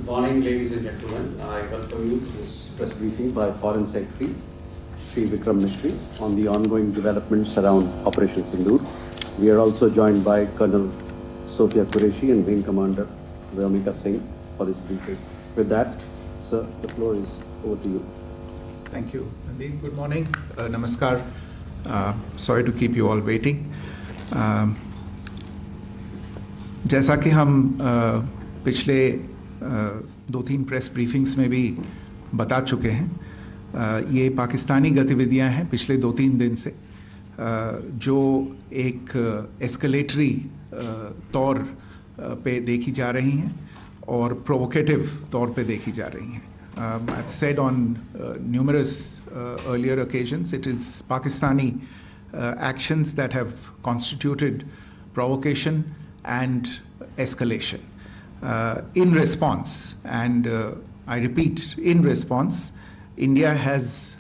Good morning, ladies and gentlemen. I welcome you to this press briefing by Foreign Secretary Sri Vikram Misri on the ongoing developments around Operation Sindoor. We are also joined by Colonel Sophia Qureshi and Wing Commander Vyomika Singh for this briefing. With that, sir, the floor is over to you. Thank you, Nandin. Good morning. Namaskar. Sorry to keep you all waiting. जैसा कि हम पिछले 2-3 press briefings में भी बता चुके हैं, ये पाकिस्तानी गतिविधियां हैं पिछले 2-3 दिन से, जो एक एस्केलेटरी तौर पे देखी जा रही हैं और प्रोवोकेटिव तौर पे देखी जा रही हैं. I've said on numerous earlier occasions, it is Pakistani actions that have constituted provocation and escalation. In response, and I repeat, in response, India has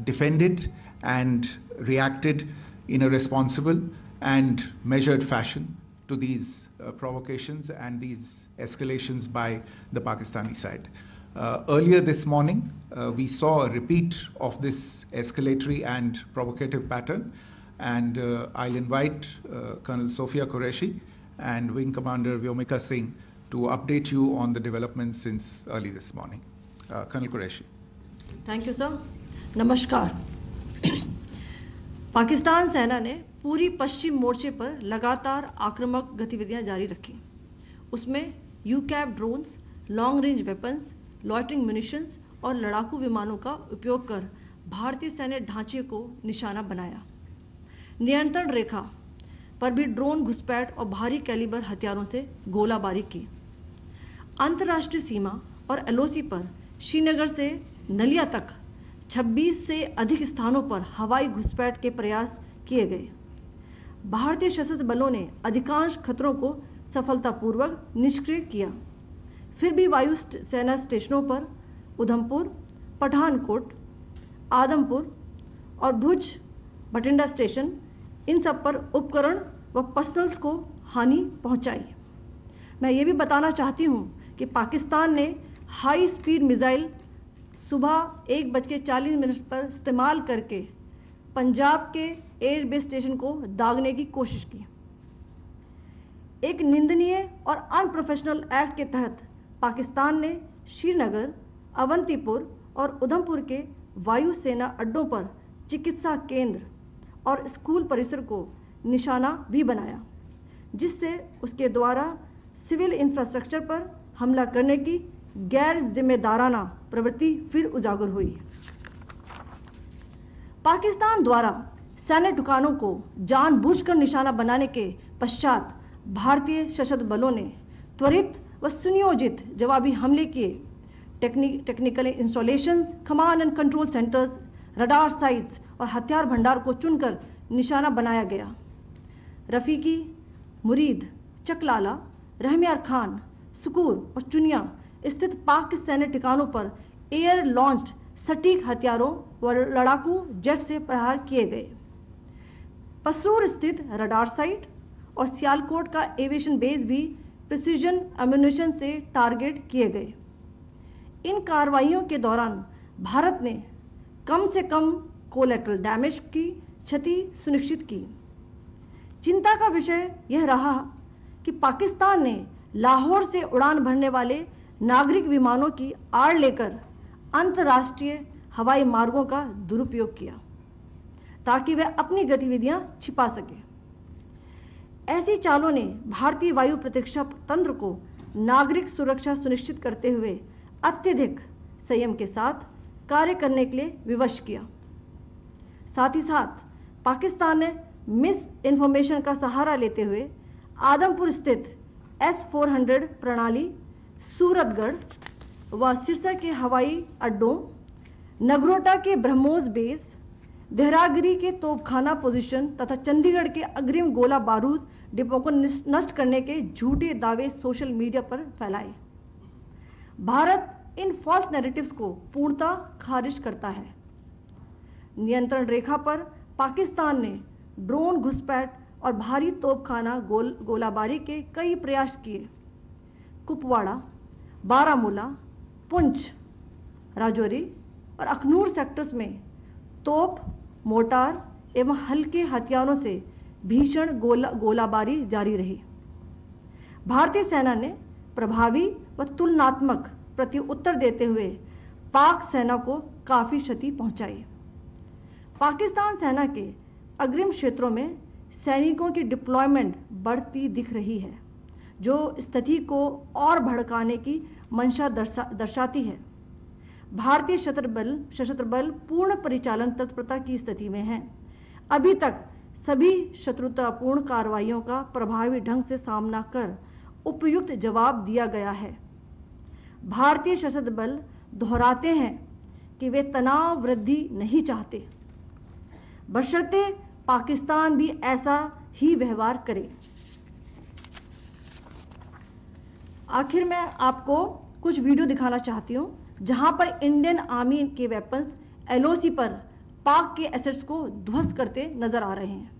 defended and reacted in a responsible and measured fashion to these provocations and these escalations by the Pakistani side. Earlier this morning, we saw a repeat of this escalatory and provocative pattern, and I'll invite Colonel Sophia Qureshi and Wing Commander Vyomika Singh to update you on the developments since early this morning. Colonel Qureshi. Thank you, sir. Namaskar. Pakistan सेना ने पूरी पश्चिम मोर्चे पर लगातार आक्रामक गतिविधियां जारी रखी. उसमें यूकैप drones, long range weapons, loitering munitions और लड़ाकू विमानों का उपयोग कर भारतीय सैन्य ढांचे को निशाना बनाया. नियंत्रण रेखा पर भी ड्रोन घुसपैठ और भारी कैलिबर हथियारों से गोलाबारी की. अंतर्राष्ट्रीय सीमा और एलओसी पर श्रीनगर से नलिया तक 26 से अधिक स्थानों पर हवाई घुसपैठ के प्रयास किए गए. भारतीय सशस्त्र बलों ने अधिकांश खतरों को सफलतापूर्वक निष्क्रिय किया. फिर भी वायु सेना स्टेशनों पर उधमपुर, पठानकोट, आदमपुर और भुज बठिंडा स्टेशन, इन सब पर उपकरण व पर्सनल्स को हानि पहुंचाई. मैं ये भी बताना चाहती हूं कि पाकिस्तान ने हाई स्पीड मिसाइल सुबह 1:40 पर इस्तेमाल करके पंजाब के एयरबेस स्टेशन को दागने की कोशिश की. एक निंदनीय और अनप्रोफेशनल एक्ट के तहत पाकिस्तान ने श्रीनगर, अवंतीपुर और उधमपुर के वायुसेना अड्डों पर चिकित्सा केंद्र और स्कूल परिसर को निशाना भी बनाया, जिससे उसके द्वारा सिविल इंफ्रास्ट्रक्चर पर हमला करने की गैर जिम्मेदाराना प्रवृत्ति फिर उजागर हुई. पाकिस्तान द्वारा सैन्य ठिकानों को जानबूझकर निशाना बनाने के पश्चात भारतीय सशस्त्र बलों ने त्वरित व सुनियोजित जवाबी हमले किए. Technical installations, command and control centres, radar sites और हथियार भंडार को चुनकर निशाना बनाया गया. रफीकी, मुरीद, चकलाला, रहमियार खान, सुकूर और चुनिया स्थित पाक के सैन्य ठिकानों पर एयर लॉन्च्ड सटीक हथियारों व लड़ाकू जेट से प्रहार किए गए. पसरूर स्थित रडार साइट और सियालकोट का एविएशन बेस भी प्रिसीजन एम्यूनिशन से टारगेट किए गए. इन कार्रवाइयों के दौरान भारत ने कम से कम कोलैटरल डैमेज की क्षति सुनिश्चित की. चिंता का विषय यह रहा कि पाकिस्तान ने लाहौर से उड़ान भरने वाले नागरिक विमानों की आड़ लेकर अंतर्राष्ट्रीय हवाई मार्गों का दुरुपयोग किया ताकि वह अपनी गतिविधियां छिपा सके. ऐसी चालों ने भारतीय वायु प्रतिरक्षा तंत्र को नागरिक सुरक्षा सुनिश्चित करते हुए अत्यधिक संयम के साथ कार्य करने के लिए विवश किया. साथ ही साथ पाकिस्तान ने मिस इन्फॉर्मेशन का सहारा लेते हुए आदमपुर स्थित S-400 प्रणाली, सूरतगढ़ व सिरसा के हवाई अड्डों, नगरोटा के ब्रह्मोस बेस, देहरागिरी के तोपखाना पोजीशन तथा चंडीगढ़ के अग्रिम गोला बारूद डिपो को नष्ट करने के झूठे दावे सोशल मीडिया पर फैलाए. भारत इन फॉल्स नैरेटिव्स को पूर्णतः खारिज करता है. नियंत्रण रेखा पर पाकिस्तान ने ड्रोन घुसपैठ और भारी तोपखाना गोलाबारी के कई प्रयास किए. कुपवाड़ा, बारामूला, पुंछ, राजौरी और अखनूर सेक्टर्स में तोप, मोर्टार एवं हल्के हथियारों से भीषण गोलाबारी जारी रही। भारतीय सेना ने प्रभावी व तुलनात्मक प्रत्युत्तर देते हुए पाक सेना को काफी क्षति पहुंचाई। पाकिस्तान सेना के अग्रिम क्षेत्रों में सैनिकों की डिप्लॉयमेंट बढ़ती दिख रही है, जो स्थिति को और भड़काने की मंशा दर्शाती है। भारतीय सशस्त्र बल पूर्ण परिचालन तत्परता की स्थिति में हैं। अभी तक सभी शत्रुतापूर्ण कार्रवाइयों का प्रभावी ढंग से सामना कर उपयुक्त जवाब दिया गया है। भारतीय सशस्त्र बल दोहराते हैं कि वे तनाव वृद्धि नहीं चाहते, बशर्ते पाकिस्तान भी ऐसा ही व्यवहार करे। आखिर में आपको कुछ वीडियो दिखाना चाहती हूं, जहां पर इंडियन आर्मी के वेपन्स एलओसी पर पाक के एसेट्स को ध्वस्त करते नजर आ रहे हैं।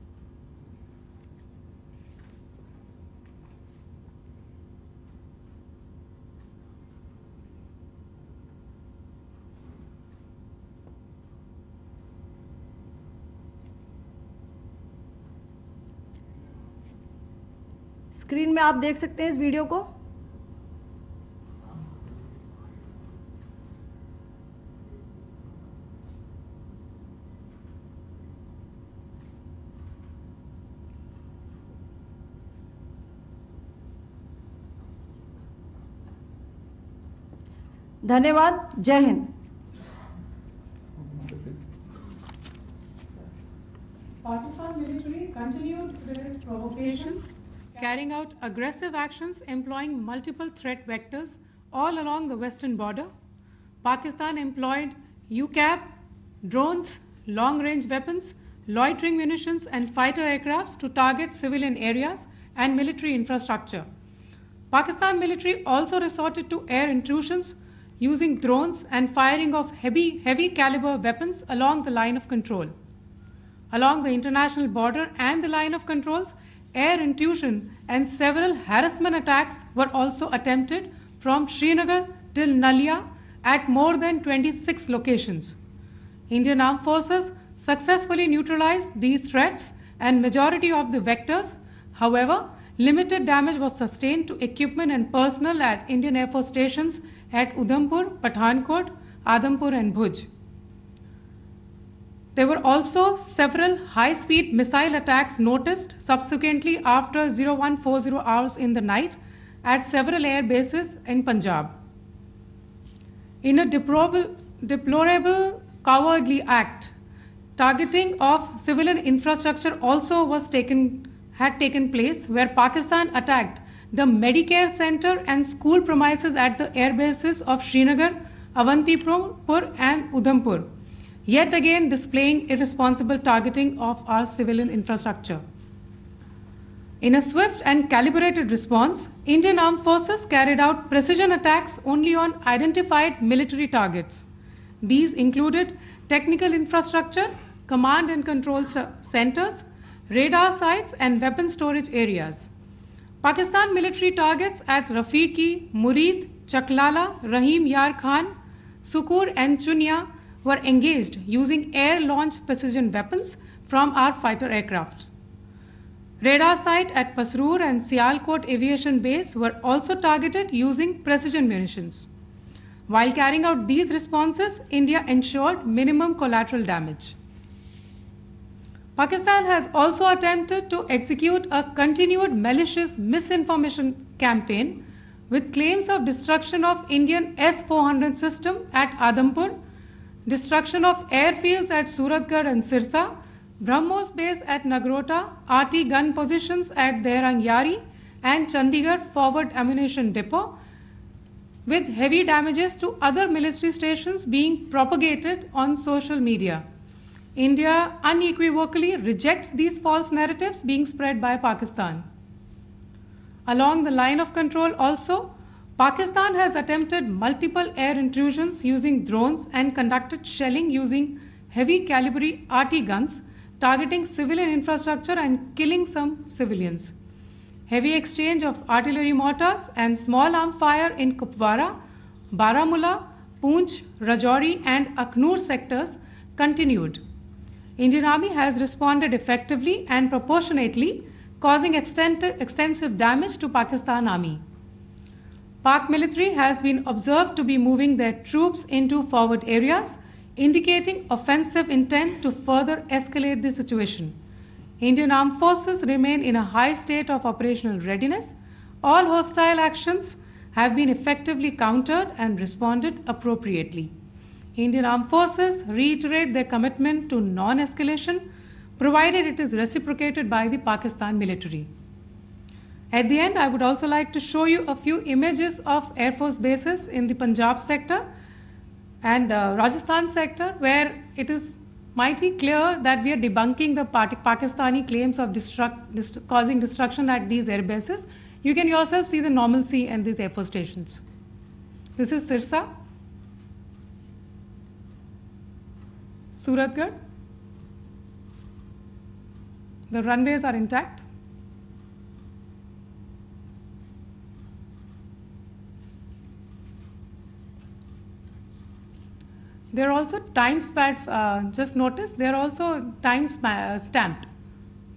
स्क्रीन में आप देख सकते हैं इस वीडियो को। धन्यवाद। जय Hind. Pakistan military continued with its provocations, carrying out aggressive actions employing multiple threat vectors all along the western border. Pakistan employed UCAV, drones, long-range weapons, loitering munitions and fighter aircrafts to target civilian areas and military infrastructure. Pakistan military also resorted to air intrusions using drones and firing of heavy caliber weapons along the line of control. Along the international border and the line of controls, air intrusion and several harassment attacks were also attempted from Srinagar till Nalia at more than 26 locations. Indian Armed Forces successfully neutralized these threats and majority of the vectors. However, limited damage was sustained to equipment and personnel at Indian Air Force stations at Udhampur, Pathankot, Adampur and Bhuj. There were also several high-speed missile attacks noticed subsequently after 0140 hours in the night at several air bases in Punjab. In a deplorable cowardly act, targeting of civilian infrastructure also had taken place, where Pakistan attacked the Medicare Center and school premises at the air bases of Srinagar, Avantipur and Udhampur, yet again displaying irresponsible targeting of our civilian infrastructure. In a swift and calibrated response, Indian Armed Forces carried out precision attacks only on identified military targets. These included technical infrastructure, command and control centers, radar sites and weapon storage areas. Pakistan military targets at Rafiqi, Murid, Chaklala, Rahim Yar Khan, Sukur and Chunya were engaged using air-launched precision weapons from our fighter aircraft. Radar site at Pasroor and Sialkot Aviation Base were also targeted using precision munitions. While carrying out these responses, India ensured minimum collateral damage. Pakistan has also attempted to execute a continued malicious misinformation campaign with claims of destruction of Indian S-400 system at Adampur, destruction of airfields at Suratgarh and Sirsa, BrahMos base at Nagrota, RT gun positions at Derang Yari and Chandigarh forward ammunition depot, with heavy damages to other military stations being propagated on social media. India unequivocally rejects these false narratives being spread by Pakistan. Along the line of control also, Pakistan has attempted multiple air intrusions using drones and conducted shelling using heavy caliber RT guns, targeting civilian infrastructure and killing some civilians. Heavy exchange of artillery mortars and small arm fire in Kupwara, Baramulla, Poonch, Rajouri and Akhnur sectors continued. Indian Army has responded effectively and proportionately, causing extensive damage to Pakistan Army. Pak military has been observed to be moving their troops into forward areas, indicating offensive intent to further escalate the situation. Indian Armed Forces remain in a high state of operational readiness. All hostile actions have been effectively countered and responded appropriately. Indian Armed Forces reiterate their commitment to non-escalation, provided it is reciprocated by the Pakistan military. At the end, I would also like to show you a few images of Air Force bases in the Punjab sector and Rajasthan sector, where it is mighty clear that we are debunking the Pakistani claims of causing destruction at these air bases. You can yourself see the normalcy in these Air Force stations. This is Sirsa, Suratgarh. The runways are intact. There are also time stamps, just notice, they are also time stamped.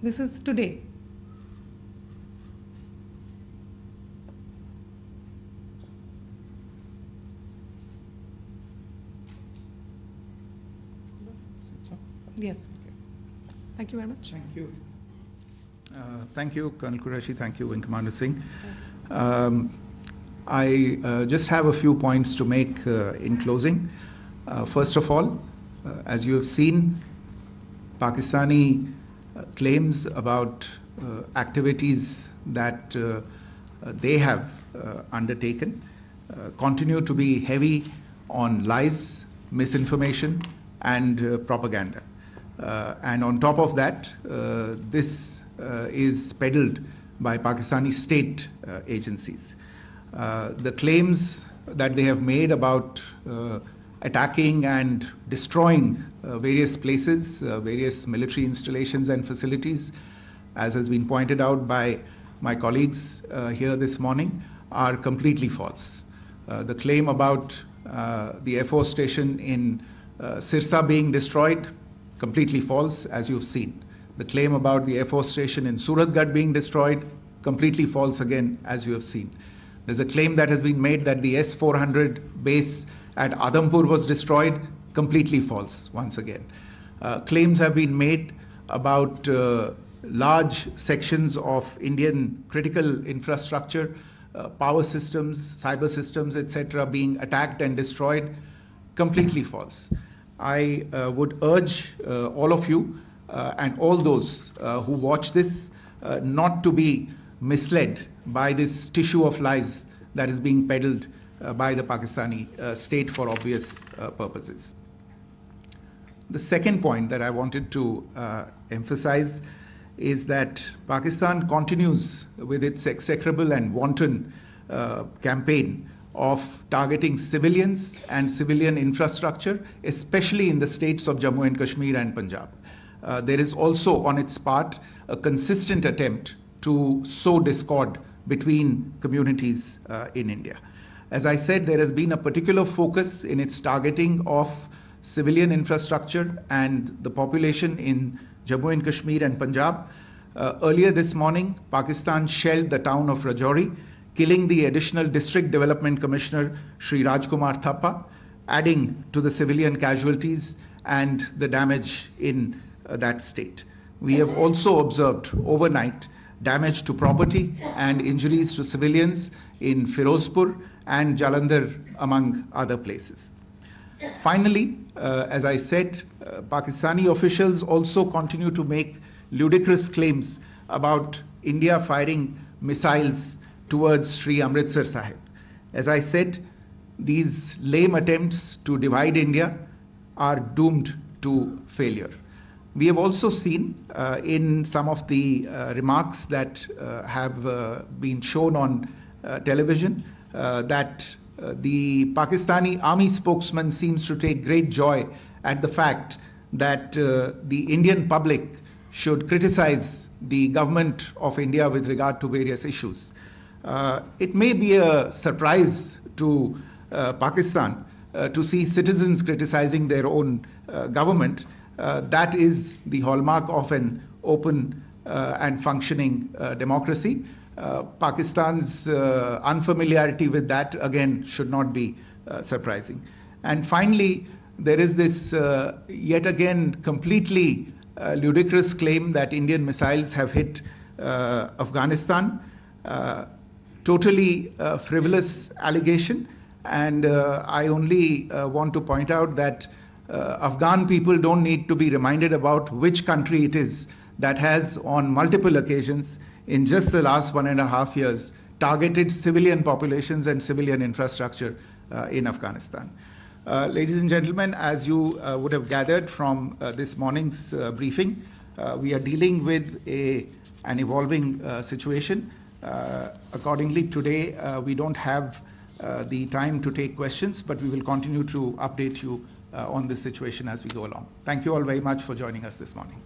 This is today. Yes. Thank you very much. Thank you. Thank you, Colonel Qureshi. Thank you, Wing Commander Singh. I just have a few points to make in closing. First of all, as you have seen, Pakistani claims about activities that they have undertaken continue to be heavy on lies, misinformation and propaganda. And on top of that, this is peddled by Pakistani state agencies. The claims that they have made about attacking and destroying various places, various military installations and facilities, as has been pointed out by my colleagues here this morning, are completely false. The claim about the Air Force station in Sirsa being destroyed, completely false, as you've seen. The claim about the Air Force station in Suratgarh being destroyed, completely false again, as you have seen. There's a claim that has been made that the S-400 base at Adhampur was destroyed, completely false once again. Claims have been made about large sections of Indian critical infrastructure, power systems, cyber systems, etc. being attacked and destroyed, completely false. I would urge all of you and all those who watch this not to be misled by this tissue of lies that is being peddled by the Pakistani state for obvious purposes. The second point that I wanted to emphasize is that Pakistan continues with its execrable and wanton campaign of targeting civilians and civilian infrastructure, especially in the states of Jammu and Kashmir and Punjab. There is also on its part a consistent attempt to sow discord between communities in India. As I said, there has been a particular focus in its targeting of civilian infrastructure and the population in Jammu and Kashmir and Punjab. Earlier this morning, Pakistan shelled the town of Rajouri, killing the additional District Development Commissioner, Shri Rajkumar Thappa, adding to the civilian casualties and the damage in that state. We have also observed overnight damage to property and injuries to civilians in Firozpur and Jalandhar, among other places. Finally, as I said, Pakistani officials also continue to make ludicrous claims about India firing missiles towards Sri Amritsar Sahib. As I said, these lame attempts to divide India are doomed to failure. We have also seen in some of the remarks that have been shown on television that the Pakistani army spokesman seems to take great joy at the fact that the Indian public should criticize the government of India with regard to various issues. It may be a surprise to Pakistan to see citizens criticizing their own government. That is the hallmark of an open and functioning democracy. Pakistan's unfamiliarity with that, again, should not be surprising. And finally, there is this yet again completely ludicrous claim that Indian missiles have hit Afghanistan. Totally frivolous allegation, and I only want to point out that Afghan people don't need to be reminded about which country it is that has on multiple occasions in just the last 1.5 years targeted civilian populations and civilian infrastructure in Afghanistan. Ladies and gentlemen, as you would have gathered from this morning's briefing, we are dealing with an evolving situation. Accordingly, today we don't have the time to take questions, but we will continue to update you on this situation as we go along. Thank you all very much for joining us this morning.